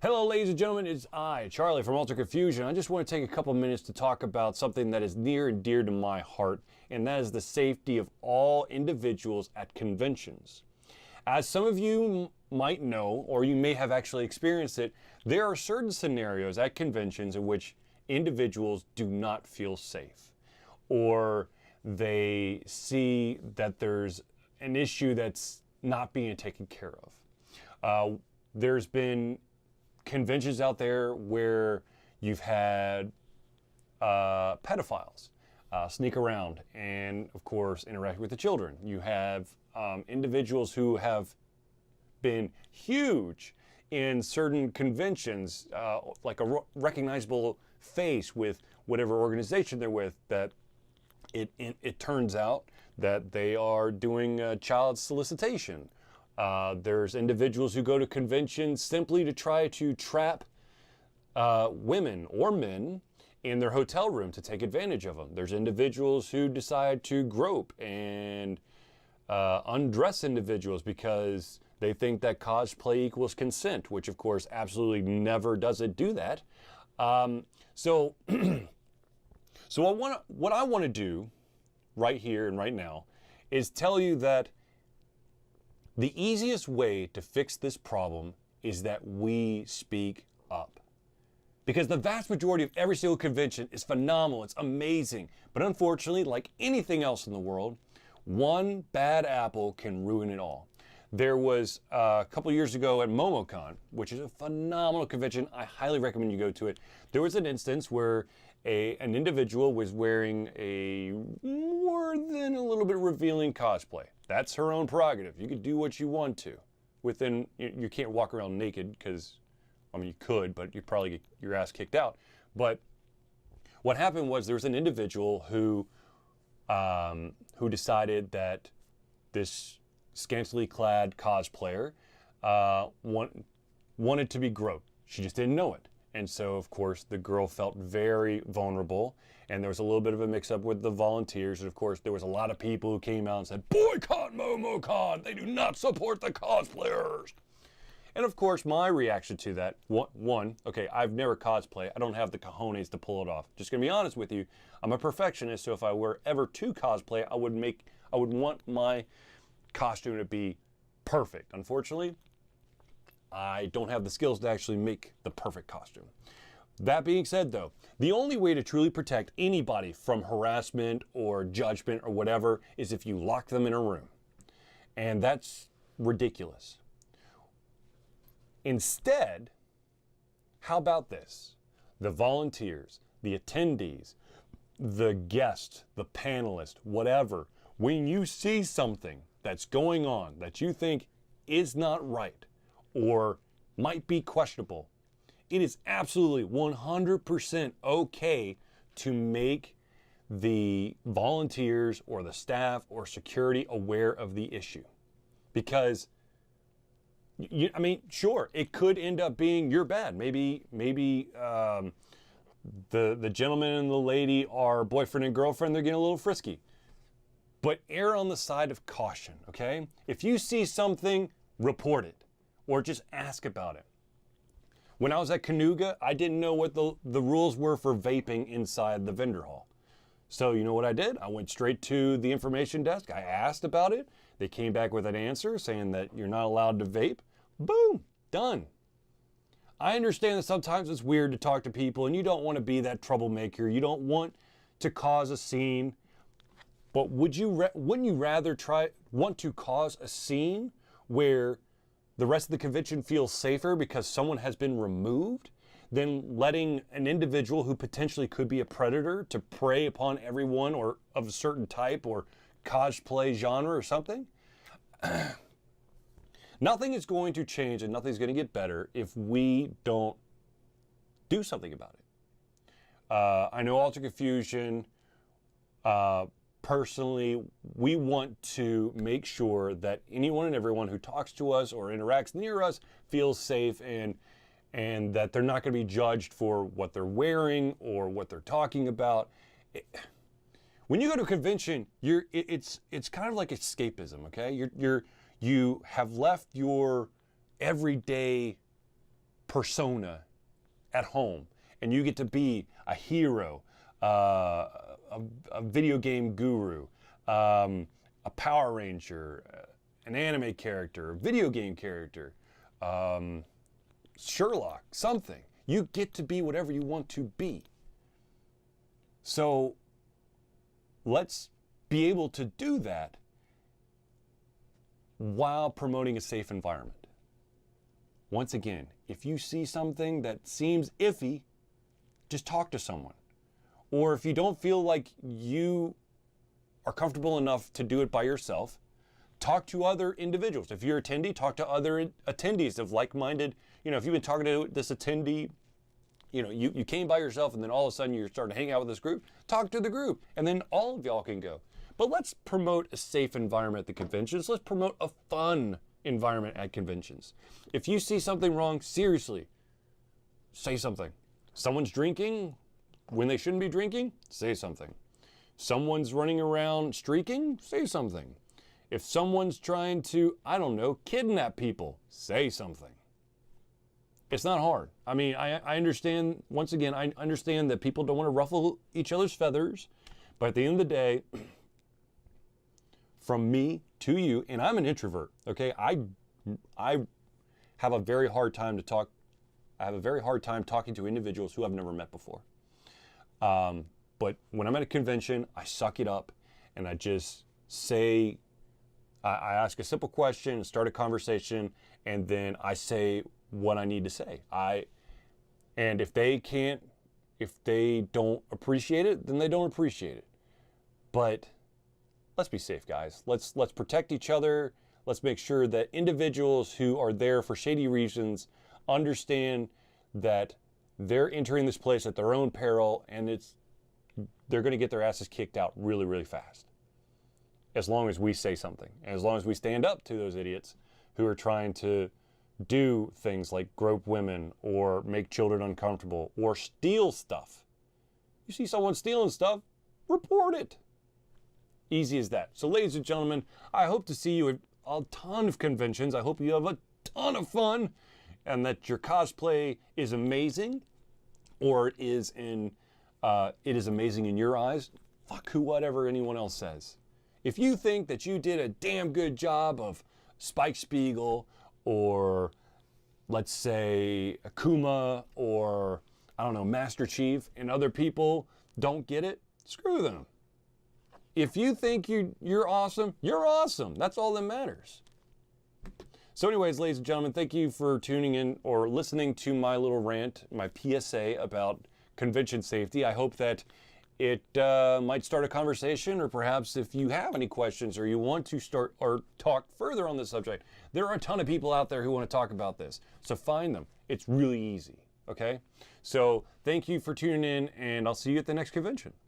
Hello, ladies and gentlemen, it's I, Charlie from Alter Confusion. I just want to take a couple minutes to talk about something that is near and dear to my heart, and that is the safety of all individuals at conventions. As some of you might know, or you may have actually experienced it, there are certain scenarios at conventions in which individuals do not feel safe, or they see that there's an issue that's not being taken care of. There's been conventions out there where you've had pedophiles sneak around and, of course, interact with the children. You have individuals who have been huge in certain conventions, like a recognizable face with whatever organization they're with, that it turns out that they are doing child solicitation. There's individuals who go to conventions simply to try to trap women or men in their hotel room to take advantage of them. There's individuals who decide to grope and undress individuals because they think that cosplay equals consent, which of course absolutely never does it do that. So what I want to do right here and right now is tell you that the easiest way to fix this problem is that we speak up. Because the vast majority of every single convention is phenomenal, it's amazing. But unfortunately, like anything else in the world, one bad apple can ruin it all. There was a couple years ago at MomoCon, which is a phenomenal convention. I highly recommend you go to it. There was an instance where an individual was wearing a more than a little bit revealing cosplay. That's her own prerogative. You could do what you want to. You can't walk around naked because, I mean, you could, but you'd probably get your ass kicked out. But what happened was there was an individual who decided that this scantily clad cosplayer wanted to be groped. She just didn't know it. And so, of course, the girl felt very vulnerable, and there was a little bit of a mix-up with the volunteers. And, of course, there was a lot of people who came out and said, "Boycott MomoCon! They do not support the cosplayers!" And, of course, my reaction to that, okay, I've never cosplayed. I don't have the cojones to pull it off. Just going to be honest with you, I'm a perfectionist, so if I were ever to cosplay, I would want my costume to be perfect. Unfortunately, I don't have the skills to actually make the perfect costume. That being said, though, the only way to truly protect anybody from harassment or judgment or whatever is if you lock them in a room. And that's ridiculous. Instead, how about this? The volunteers, the attendees, the guest, the panelist, whatever, when you see something that's going on that you think is not right or might be questionable, it is absolutely 100% okay to make the volunteers or the staff or security aware of the issue. Because, I mean, sure, it could end up being your bad. Maybe the gentleman and the lady are boyfriend and girlfriend, they're getting a little frisky. But err on the side of caution, okay? If you see something, report it. Or just ask about it. When I was at Canuga, I didn't know what the rules were for vaping inside the vendor hall. So you know what I did? I went straight to the information desk. I asked about it. They came back with an answer saying that you're not allowed to vape. Boom, done. I understand that sometimes it's weird to talk to people and you don't want to be that troublemaker. You don't want to cause a scene. But wouldn't you rather want to cause a scene where the rest of the convention feels safer because someone has been removed than letting an individual who potentially could be a predator to prey upon everyone or of a certain type or cosplay genre or something? Nothing is going to change and nothing's going to get better if we don't do something about it. I know Alter Confusion, personally, we want to make sure that anyone and everyone who talks to us or interacts near us feels safe and that they're not going to be judged for what they're wearing or what they're talking about. When you go to a convention, it's kind of like escapism, okay? You have left your everyday persona at home, and you get to be a hero, a video game guru, a Power Ranger, an anime character, a video game character, Sherlock, something. You get to be whatever you want to be. So let's be able to do that while promoting a safe environment. Once again, if you see something that seems iffy, just talk to someone. Or if you don't feel like you are comfortable enough to do it by yourself, talk to other individuals. If you're an attendee, talk to other attendees of like-minded, if you've been talking to this attendee, you came by yourself and then all of a sudden you're starting to hang out with this group, talk to the group, and then all of y'all can go. But let's promote a safe environment at the conventions. Let's promote a fun environment at conventions. If you see something wrong, seriously, say something. Someone's drinking when they shouldn't be drinking, say something. Someone's running around streaking, say something. If someone's trying to, kidnap people, say something. It's not hard. I mean, I understand, once again, I understand that people don't want to ruffle each other's feathers, but at the end of the day, from me to you, and I'm an introvert, okay? I have a very hard time talking to individuals who I've never met before. But when I'm at a convention, I suck it up and I just say, I ask a simple question, start a conversation, and then I say what I need to say. And if they don't appreciate it, then they don't appreciate it. But let's be safe, guys. Let's protect each other. Let's make sure that individuals who are there for shady reasons understand that they're entering this place at their own peril, and they're going to get their asses kicked out really, really fast. As long as we say something, and as long as we stand up to those idiots who are trying to do things like grope women or make children uncomfortable or steal stuff. You see someone stealing stuff, report it. Easy as that. So ladies and gentlemen, I hope to see you at a ton of conventions. I hope you have a ton of fun and that your cosplay is amazing, or it is amazing in your eyes. Fuck whatever anyone else says. If you think that you did a damn good job of Spike Spiegel, or let's say Akuma, or Master Chief, and other people don't get it, screw them. If you think you're awesome, you're awesome. That's all that matters. So anyways, ladies and gentlemen, thank you for tuning in or listening to my little rant, my PSA about convention safety. I hope that it might start a conversation, or perhaps if you have any questions or you want to start or talk further on this subject, there are a ton of people out there who want to talk about this. So find them. It's really easy, okay? So thank you for tuning in, and I'll see you at the next convention.